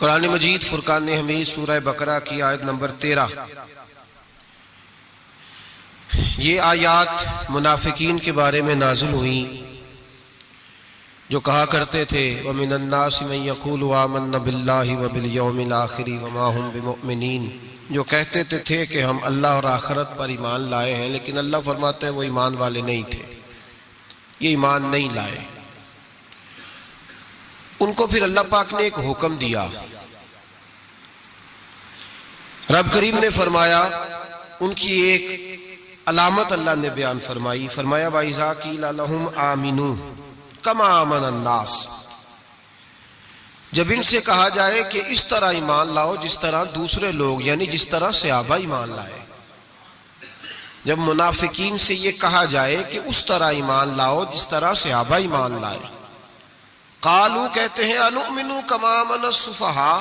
कुरान मजीद फुरकान हमीद सूरह बकरा की आयत नंबर 13। ये आयात मुनाफिकीन के बारे में नाजिल हुई जो कहा करते थे वमिनन्नासि मन यक़ूलु आमन्ना बिल्लाहि व बिल यौमिल आखिरि व मा हुम बिमुमिनीन, जो कहते थे कि हम अल्लाह और आखिरत पर ईमान लाए हैं, लेकिन अल्लाह फरमाते हैं वो ईमान वाले नहीं थे, ये ईमान नहीं लाए। उनको फिर अल्लाह पाक ने एक हुक्म दिया। रब करीम ने फरमाया, उनकी एक अलामत अल्लाह ने बयान फरमाई, फरमाया वाइज़ा क़ीला लहुम आमिनू कमा आमन अन्नास, जब इनसे कहा जाए कि इस तरह ईमान लाओ जिस तरह दूसरे लोग यानी जिस तरह सहाबा ईमान लाए, जब मुनाफिकीन से ये कहा जाए कि उस तरह ईमान लाओ जिस तरह सहाबा ईमान लाए, कालू कहते हैं अनुमिनु कमा आमन सुफहा,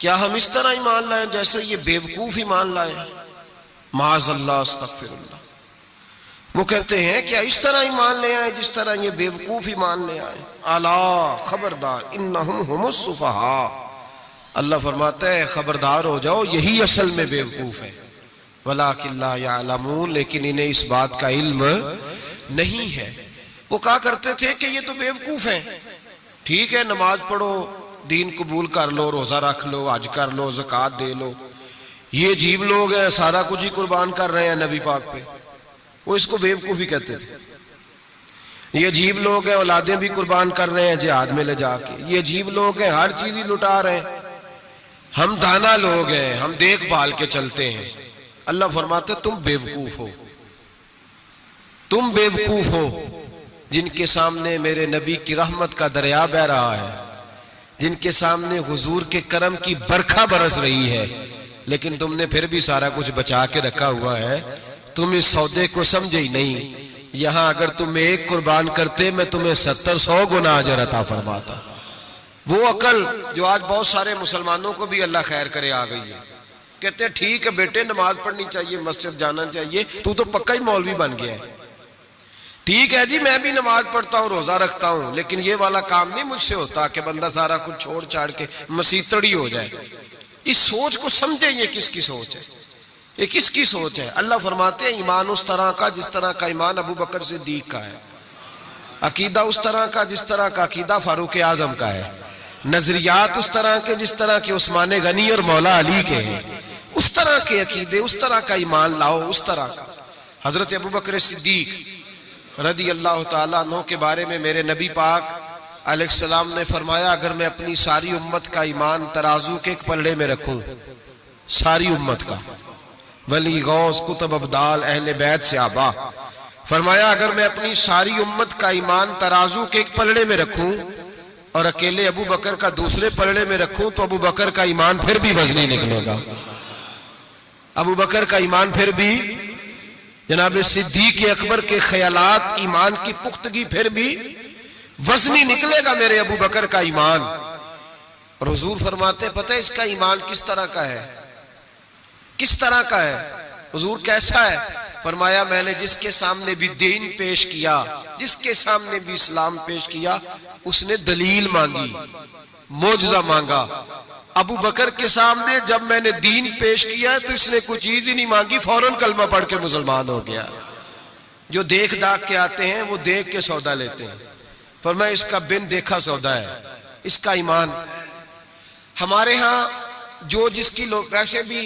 क्या हम इस तरह ईमान लाए जैसे ये बेवकूफ ईमान लाए, माज़अल्लाह अस्तगफिरुल्लाह। वो कहते हैं क्या इस तरह ईमान ले आए जिस तरह ये बेवकूफ ईमान ले आए। अला खबरदार इन्नहुम हुमुस सुफहा, अल्लाह फरमाता है खबरदार हो जाओ यही असल में बेवकूफ है। वलाकिन ला यअलमून, लेकिन इन्हें इस बात का इल्म नहीं है। वो कहा करते थे कि ये तो बेवकूफ हैं, ठीक है नमाज पढ़ो, दीन कबूल कर लो, रोजा रख लो, हज कर लो, ज़कात दे लो, ये अजीब लोग हैं सारा कुछ ही कुर्बान कर रहे हैं नबी पाक पे, वो इसको बेवकूफी कहते थे। ये अजीब लोग हैं औलादें भी कुर्बान कर रहे हैं जिहाद में ले जाके, ये अजीब लोग हैं हर चीज ही लुटा रहे हैं, हम दाना लोग हैं हम देखभाल के चलते हैं। अल्लाह फरमाते तुम बेवकूफ हो, तुम बेवकूफ हो जिनके सामने मेरे नबी की रहमत का दरिया बह रहा है, जिनके सामने हुजूर के करम की बरखा बरस रही है, लेकिन तुमने फिर भी सारा कुछ बचा के रखा हुआ है, तुम इस सौदे को समझे ही नहीं। यहां अगर तुम एक कुर्बान करते मैं तुम्हें 70-100 गुना अजर अता फरमाता। वो अकल जो आज बहुत सारे मुसलमानों को भी अल्लाह खैर करे आ गई है, कहते हैं ठीक है बेटे नमाज पढ़नी चाहिए, मस्जिद जाना चाहिए, तू तो पक्का ही मौलवी बन गया है। ठीक है जी मैं भी नमाज पढ़ता हूँ रोजा रखता हूँ, लेकिन ये वाला काम नहीं मुझसे होता कि बंदा सारा कुछ छोड़ छाड़ के मसीतड़ी हो जाए। इस सोच को समझे ये किसकी सोच है, ये किसकी सोच है। अल्लाह फरमाते हैं ईमान उस तरह का जिस तरह का ईमान अबू बकर सिद्दीक का है, अकीदा उस तरह का जिस तरह का अकीदा फारूक आजम का है, नजरियात उस तरह के जिस तरह के उस्मान गनी और मौला अली के हैं, उस तरह के अकीदे उस तरह का ईमान लाओ, उस तरह का। हजरत अबू बकर सिद्दीक रदी अल्लाह ताला अन्हु के बारे में मेरे नबी पाक अलैहिस्सलाम ने फरमाया, अगर मैं अपनी सारी उम्मत का ईमान तराजू के एक पलड़े में रखूं, सारी उम्मत का, वली गौस कुतुब अब्दाल अहले बैत सहाबा, फरमाया अगर मैं अपनी सारी उम्मत का ईमान तराजू के एक पलड़े में रखूं और अकेले अबू बकर का दूसरे पलड़े में रखूं, तो अबू बकर का ईमान फिर भी वजनी निकलेगा। अबू बकर का ईमान फिर भी, जनाब सिद्दीक अकबर के ख्यालात ईमान की पुख्तगी फिर भी वजनी निकलेगा मेरे अबू बकर का ईमान। और हुजूर फरमाते पता है इसका ईमान किस तरह का है, किस तरह का है हुजूर कैसा है? फरमाया मैंने जिसके सामने भी दीन पेश किया, जिसके सामने भी इस्लाम पेश किया, उसने दलील मांगी, मोजज़ा मांगा। अबू बकर के सामने जब मैंने दीन पेश किया तो इसने कोई चीज ही नहीं मांगी, फौरन कलमा पढ़ के मुसलमान हो गया। जो देख दाख के आते हैं वो देख के सौदा लेते हैं, पर मैं इसका बिन देखा सौदा है इसका ईमान। हमारे यहाँ जो जिसकी लोग, वैसे भी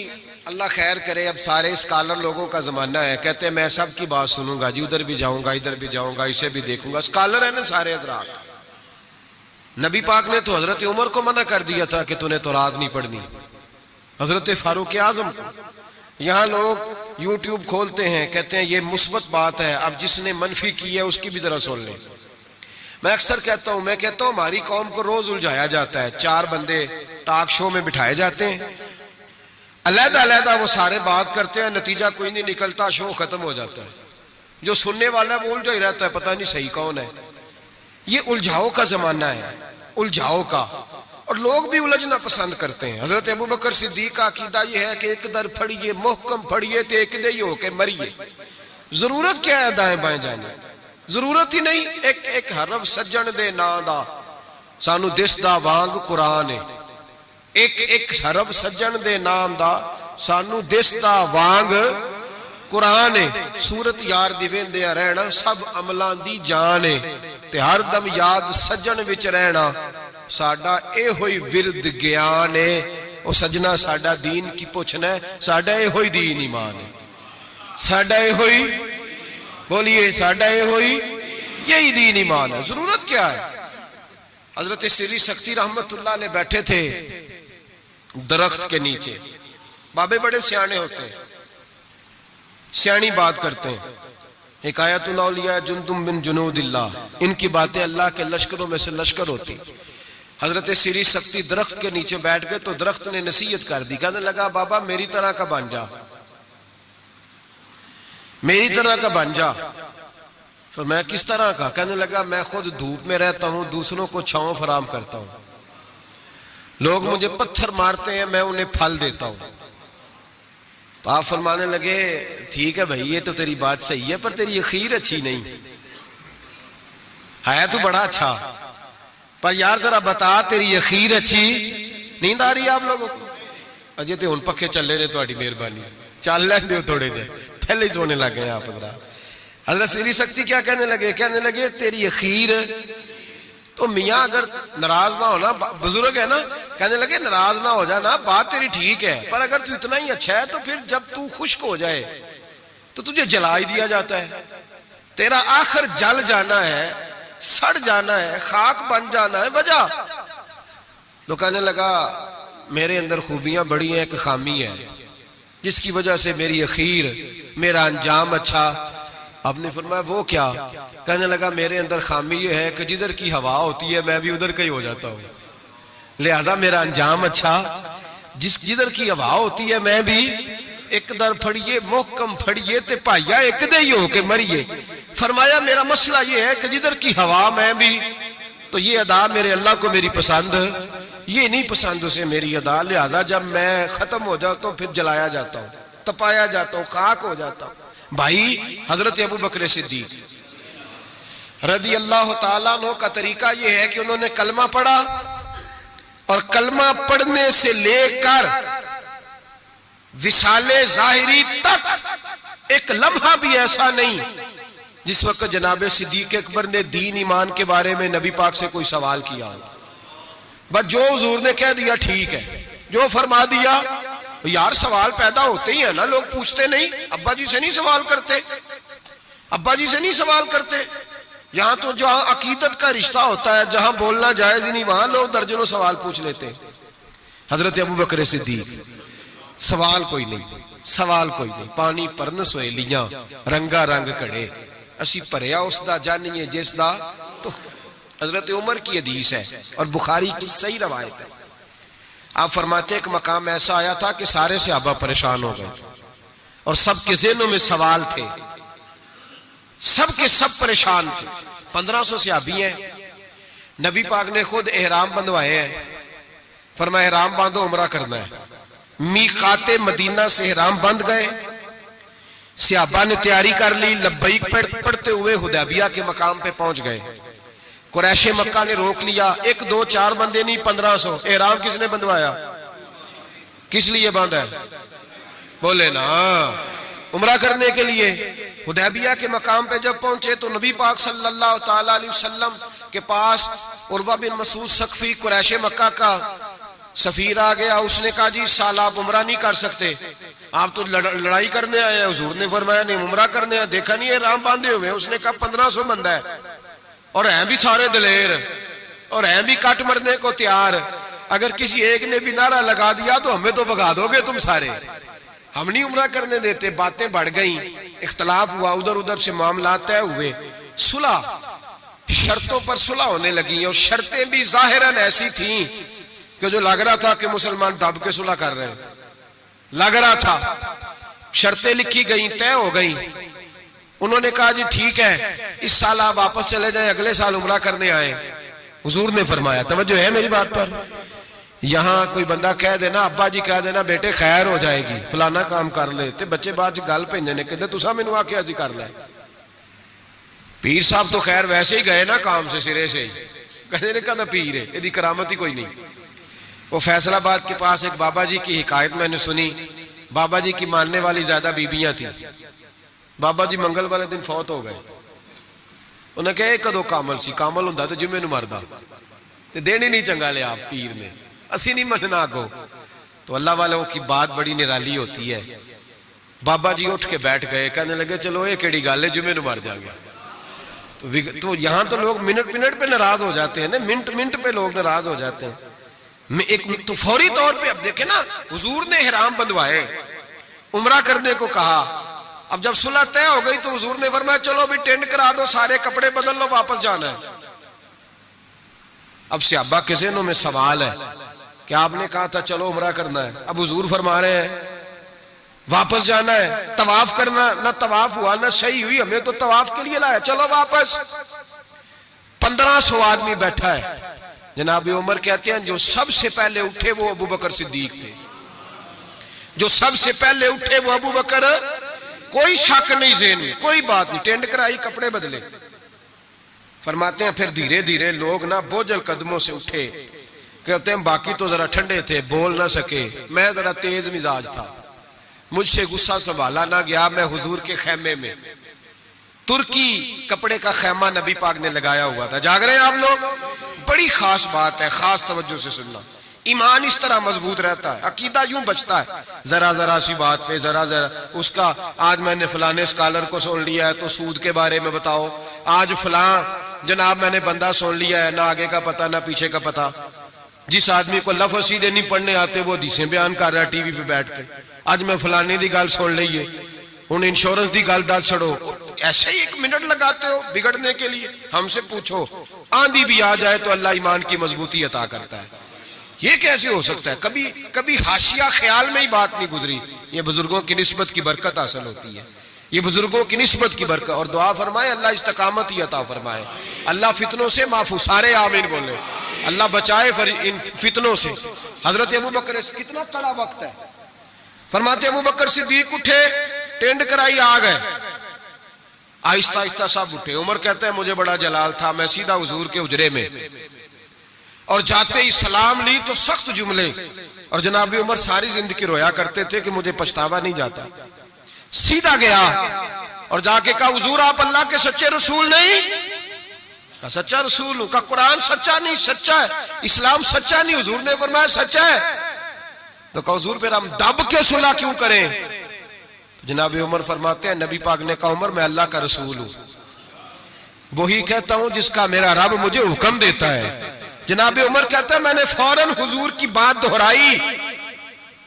अल्लाह खैर करे अब सारे स्कॉलर लोगों का जमाना है, कहते हैं मैं सब की बात सुनूंगा जी, उधर भी जाऊंगा इधर भी जाऊंगा, इसे भी देखूंगा। स्कॉलर है ना सारे हजरात। नबी पाक ने तो हजरत उमर को मना कर दिया था कि तूने तौरात नहीं पढ़नी, हजरत फारूक आजम को। यहाँ लोग यूट्यूब खोलते हैं, कहते हैं ये मुस्बत बात है, अब जिसने मनफी की है उसकी भी जरा सुन लें। मैं अक्सर कहता हूँ, मैं कहता हूँ हमारी कौम को रोज उलझाया जाता है, 4 बंदे टॉक शो में बिठाए जाते हैं, अलहदा अलहदा वो सारे बात करते हैं, नतीजा कोई नहीं निकलता, शो खत्म हो जाता है। जो सुनने वाला वो उलझा ही रहता है, पता नहीं सही कौन है। ये उलझाओ का जमाना है, उलझाओ का, और लोग भी उलझना पसंद करते हैं। हजरत अबू बकर सिद्दीक का अकीदा यह है कि एक दर फड़िए मोहकम फड़िए तो एक दे होके मरिए। जरूरत क्या है दाएं बाएं जाने, जरूरत ही नहीं। एक एक हरफ सज्जन दे ना दा सानू दिसदा वांग कुरान है, एक एक हरफ सज्जन दे नाम दा सानू दिसदा वांग कुरान है। सूरत यार दी वेंदे रहना सब अमलां दी जान है ते हर दम याद सज्जन विच रहना साडा ए होई विरद ज्ञान है। ओ सजना साडा दीन की पुछना है, साडा ए होई दीन ईमान है, साडा ए होई, बोलिए साडा ए होई यही दीन ईमान है। जरूरत क्या है? हजरत श्री शक्ति रहमतुल्लाह अलैह बैठे थे दरख्त के नीचे। बाबे बड़े सियाने होते हैं, सियानी बात करते हैं। हिकायतुल औलिया जुंदुम बिन जुनूदिल्लाह, इनकी बातें अल्लाह के लश्करों में से लश्कर होती। हजरत श्री शक्ति दरख्त के नीचे बैठ गए तो दरख्त ने नसीहत कर दी। कहने लगा बाबा मेरी तरह का बन जा, मेरी तरह का बन जा। फिर मैं किस तरह का? कहने लगा मैं खुद धूप में रहता हूं, दूसरों को छांव फराम करता हूं, लोग मुझे पत्थर मारते हैं, मैं उन्हें फल देता हूं। तो आप फरमाने लगे ठीक है भाई ये तो तेरी बात सही है पर तेरी अखीर अच्छी नहीं है, तो बड़ा अच्छा पर यार जरा बता तेरी अखीर अच्छी। नींद आ रही है आप लोगों को? अजे तो हुण पक्के चले ने, तुहाडी मेहरबानी चल लेंदे हो थोड़े जे, पहले ही सोने लग गए आप। हजरत श्री शक्ति क्या कहने लगे? कहने लगे तेरी अखीर तो मियाँ अगर नाराज ना होना, बुजुर्ग है ना, कहने लगे नाराज ना हो जाना, बात तेरी ठीक है पर अगर तू इतना ही अच्छा है तो फिर जब तू खुश्क हो जाए तो तुझे जला ही दिया जाता है। तेरा आखिर जल जाना है, सड़ जाना है, खाक बन जाना है, वजह। तो कहने लगा मेरे अंदर खूबियां बड़ी हैं, एक खामी है जिसकी वजह से मेरी अखीर, मेरा अंजाम अच्छा। आपने फरमाया वो क्या? कहने लगा मेरे अंदर खामी ये है कि जिधर की हवा होती है मैं भी उधर का ही हो जाता हूं, लिहाजा मेरा अंजाम अच्छा। जिधर की हवा होती है मैं भी एक दर फड़िए मोहकम फड़िए ते भाइया एक दे ही होके मरिए। फरमाया मेरा मसला ये है कि जिधर की हवा मैं भी, तो ये अदा मेरे अल्लाह को मेरी पसंद, ये नहीं पसंद उसे मेरी अदा, लिहाजा जब मैं खत्म हो जाता हूं फिर जलाया जाता हूं, तपाया जाता हूं, खाक हो जाता हूं। भाई हजरत अबू बकर सिद्दीक रदी अल्लाह ताला अन्हु का तरीका यह है कि उन्होंने कलमा पढ़ा और कलमा पढ़ने से लेकर विसाले जाहिरी तक एक लम्हा भी ऐसा नहीं जिस वक्त जनाब सिद्दीक अकबर ने दीन ईमान के बारे में नबी पाक से कोई सवाल किया हो। बस जो हुजूर ने कह दिया ठीक है, जो फरमा दिया। यार सवाल पैदा होते ही है ना, लोग पूछते नहीं, अब्बा जी से नहीं सवाल करते, अब्बा जी से नहीं सवाल करते। यहां तो जहां अकीदत का रिश्ता होता है, जहां बोलना जायज ही नहीं, वहां लोग दर्जनों सवाल पूछ लेते हैं। हजरत अबू बकर सिद्दीक सवाल कोई नहीं, सवाल कोई नहीं, पानी परन सोएलियां रंगा रंग घड़े असी भरिया उसदा जानिए जिसदा। तो हजरत उमर की हदीस है और बुखारी की सही रवायत है। आप फरमाते एक मकाम ऐसा आया था कि सारे सहाबा परेशान हो गए और सबके ज़हनों में सवाल थे, सबके सब परेशान थे। 1500 सहाबी हैं, नबी पाक ने खुद एहराम बंधवाए हैं, फरमाया एहराम बांधो उमरा करना है। मीकाते मदीना से एहराम बंध गए, सहाबा ने तैयारी कर ली, लब्बैक पढ़ते हुए हुदैबिया के मकाम पे पहुंच गए। कुरैशे मक्का ने रोक लिया, 1 2 4 बंदे नहीं 1500। एहराम किसने बंधवाया? किस लिए बांधा है? बोले ना, उमरा करने के लिए। हुदैबिया के मकाम पे जब पहुंचे तो नबी पाक सल्लल्लाहु ताला अलैहि वसल्लम के पास उर्वा बिन मसूद सकफी कुरैशे मक्का का सफीर आ गया। उसने कहा जी साल आप उमरा नहीं कर सकते, आप तो लड़ाई करने आए हैं। हुजूर ने फरमाया नहीं उमरा करने आए, देखा नहीं एहराम बांधे हुए। उसने कहा 1500 बंदा है और हैं भी सारे दलेर और हैं भी काट मरने को तैयार। अगर किसी एक ने भी नारा लगा दिया तो हमें तो भगा दोगे तुम सारे, हम नहीं उमरा करने देते। बातें बढ़ गई, इख्तलाफ हुआ, उधर उधर से मामला तय हुए, सुलह, शर्तों पर सुलह होने लगी। और शर्तें भी जाहिरन ऐसी थी कि जो लग रहा था कि मुसलमान दब के सुलह कर रहे हैं, लग रहा था। शर्तें लिखी गई, तय हो गई। उन्होंने कहा जी ठीक है इस साल आप वापस चले जाएं, अगले साल उमरा करने आए। हुजूर ने फरमाया, तवज्जो है मेरी बात पर, यहां कोई बंदा कह देना, अब्बा जी कह देना बेटे खैर हो जाएगी, फलाना काम कर ले, ते बच्चे बाद गल भेजने ने कहते तुसा मैनू आख्या जी कर ले। पीर साहब तो खैर वैसे ही गए ना काम से सिरे से, कहते ने कहता पीर है, यदि करामत ही कोई नहीं। वो फैसलाबाद के पास एक बाबा जी की हिकायत मैंने सुनी। बाबा जी की मानने वाली ज्यादा बीबियां थी। बाबा जी मंगल वाले दिन फौत हो गए। उन्हें कहा कदों कामल सी, कामल हुंदा तो जुम्मे नूं मरदा, ते दिन ही नहीं चंगा लिया पीर ने, असी नहीं मनना अगो। तो अल्लाह वालों की बात बड़ी निराली होती है। बाबा जी उठ के बैठ गए, कहने लगे चलो ये केड़ी गल है, जुम्मे नूं मर जाएंगे। तो यहाँ तो लोग मिनट मिनट पे नाराज हो जाते हैं ना, मिनट मिनट पे लोग नाराज हो जाते हैं। एक तो फौरी तौर पे अब देखे ना, हुजूर ने हिराम बंधवाए, उम्रा करने को कहा। अब जब सुलह तय हो गई तो हुजूर ने फरमाया चलो भी टेंट करा दो, सारे कपड़े बदल लो, वापस जाना है। अब सहाबा के ज़हनों में सवाल है कि आपने कहा था चलो उम्रा करना है, अब हुजूर फरमा रहे हैं वापस जाना है, तवाफ करना, ना तवाफ हुआ ना सही हुई, हमें तो तवाफ के लिए लाया, चलो वापस। 1500 आदमी बैठा है। जनाब उमर कहते हैं जो सबसे पहले उठे वो अबू बकर सिद्दीक थे। जो सबसे पहले उठे वो अबू बकर, कोई शक नहीं ज़हन में, कोई बात नहीं, टेंट कराई, कपड़े बदले। फरमाते हैं फिर धीरे धीरे लोग ना बोझल कदमों से उठे। कहते हैं बाकी तो जरा ठंडे थे, बोल ना सके, मैं जरा तेज मिजाज था, मुझसे गुस्सा संभाला ना गया। मैं हुजूर के खेमे में, तुर्की कपड़े का खेमा नबी पाक ने लगाया हुआ था। जाग रहे हैं आप लोग? बड़ी खास बात है, खास तवज्जो से सुनना। ईमान इस तरह मजबूत रहता है, अकीदा यूं बचता है, जरा जरा सी बात पे जरा जरा उसका, आज मैंने फलाने स्कॉलर को सुन लिया है तो सूद के बारे में बताओ, आज फलां जनाब मैंने बंदा सुन लिया है, ना आगे का पता ना पीछे का पता। जिस आदमी को लफ्ज़ सीधे नहीं पढ़ने आते वो हदीसें बयान कर रहा है टीवी पे बैठ के। आज मैं फलाने की गल सुन ली है, हुण इंश्योरेंस की गल दस छड़ो, ऐसे ही 1 मिनट लगाते हो बिगड़ने के लिए। हमसे पूछो आंधी भी आ जाए तो अल्लाह ईमान की मजबूती अता करता है। ये कैसे हो सकता है? कभी कभी हाशिया ख्याल में ही बात नहीं गुजरी। ये बुजुर्गों की निस्बत की बरकत हासिल होती है, ये बुजुर्गों की निस्बत की बरकत। और दुआ फरमाए अल्लाह इस्तकामत ही अता फरमाए, अल्लाह फितनों से माफू, सारे आमीन बोले, अल्लाह बचाए इन फितनों से। हजरत अबू बकर, कितना कड़ा वक्त है। फरमाते अबू बकर सिद्दीक उठे, टेंट कराई, आ गए, आहिस्ता आहिस्ता सब उठे। उमर कहते हैं मुझे बड़ा जलाल था, मैं सीधा हुजूर के उजरे में, और जाते ही सलाम ली तो सख्त जुमले। और जनाब उमर सारी जिंदगी रोया करते थे कि मुझे पछतावा नहीं जाता। सीधा गया और जाके कहा हुजूर आप अल्लाह के सच्चे रसूल नहीं? का सच्चा रसूल हूं। का कुरान सच्चा नहीं? सच्चा है। इस्लाम सच्चा नहीं? हुजूर ने फरमाया सच्चा है। तो कहा हुजूर फिर हम दब के सुलह क्यों करें? तो जनाब उमर फरमाते हैं नबी पाक ने कहा उमर मैं अल्लाह का रसूल हूं, वही कहता हूं जिसका मेरा रब मुझे हुक्म देता है। जनाब उमर कहता है मैंने फौरन हुजूर की बात दोहराई।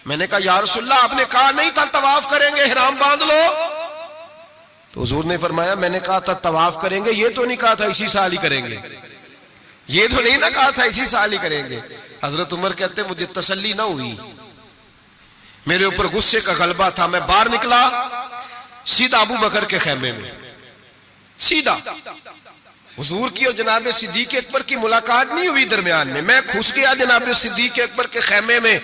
मैंने कहा या रसूलल्लाह आपने कहा नहीं था तवाफ करेंगे, हिराम बांध लो। तो हुजूर ने फरमाया मैंने कहा था तवाफ करेंगे, ये तो नहीं कहा था इसी साल ही करेंगे, ये तो नहीं ना कहा था इसी साल ही करेंगे। हजरत उमर कहते मुझे तसल्ली ना हुई, मेरे ऊपर गुस्से का गलबा था। मैं बाहर निकला, सीधा अबू बकर के खेमे में, सीधा हुजूर की और जनाब सिद्दीक अकबर की मुलाकात नहीं हुई दरमियान में। मैं घुस गया जनाब सिद्दीक अकबर के खेमे में,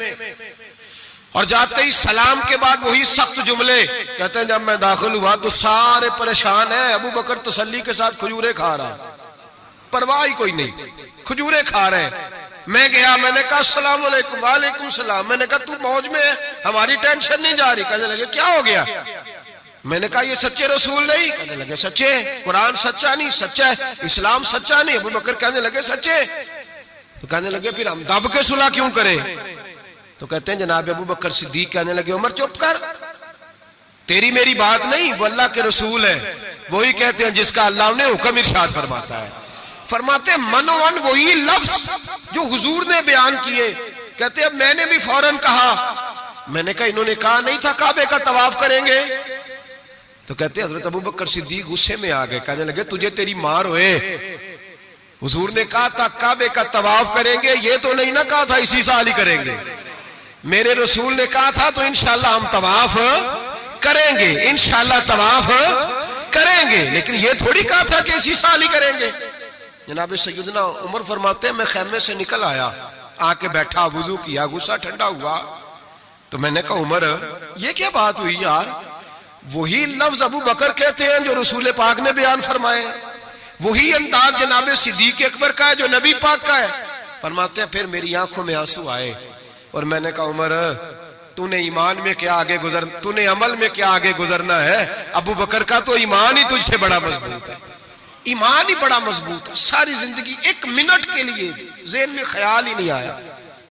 और जाते ही सलाम के बाद वही सख्त जुमले। कहते हैं जब मैं दाखिल हुआ तो सारे परेशान है। अबू बकर तसल्ली के साथ खजूरे खा रहा, परवाह ही कोई नहीं, खजूरे खा रहे। मैं गया, मैंने कहा अस्सलाम वालेकुम। वालेकुम सलाम। मैंने कहा तू मौज में है, हमारी टेंशन नहीं जा रही। कहने लगे क्या हो गया? मैंने कहा ये सच्चे रसूल नहीं? कहने लगे सच्चे। कुरान सच्चा नहीं? सच्चा है। इस्लाम सच्चा नहीं? अबू बकर कहने लगे सच्चे। तो कहने लगे फिर हम दब के सुलह क्यों करें? तो कहते हैं जनाब अबू बकर सिद्दीक कहने लगे उमर चुप कर, तेरी मेरी बात नहीं, वो अल्लाह के रसूल है, वही कहते हैं जिसका अल्लाह ने हुक्म इरशाद फरमाता है। फरमाते मनोवन वही लफ्ज जो हुजूर ने बयान किए। कहते अब मैंने भी फौरन कहा, मैंने कहा इन्होंने कहा नहीं था काबे का तवाफ करेंगे? तो कहते हजरत अबू बकर सिद्दीक गुस्से में आ गए, कहने लगे तुझे तेरी मार होए, हुजूर ने कहा था काबे का तवाफ करेंगे, ये तो नहीं ना कहा था इसी साल ही करेंगे। मेरे रसूल ने कहा था तो इंशाल्लाह हम तवाफ करेंगे, इंशाल्लाह तवाफ करेंगे, लेकिन ये थोड़ी कहा था कि इसी साल ही करेंगे। जनाब सैयदना उमर फरमाते हैं मैं खेमे से निकल आया, आके बैठा, वुजू किया, गुस्सा ठंडा हुआ। तो मैंने कहा उमर ये क्या बात हुई यार? वही लफ्ज अबू बकर कहते हैं जो रसूल पाक ने बयान फरमाए, वही अंदाज जनाब सिद्दीक अकबर का है जो नबी पाक का है। फरमाते हैं फिर मेरी आंखों में आंसू आए और मैंने कहा उमर तूने ईमान में क्या आगे गुजर, तूने अमल में क्या आगे गुजरना है। अबू बकर का तो ईमान ही तुझसे बड़ा मजबूत है, ईमान ही बड़ा मजबूत है। सारी जिंदगी एक मिनट के लिए जेहन में ख्याल ही नहीं आया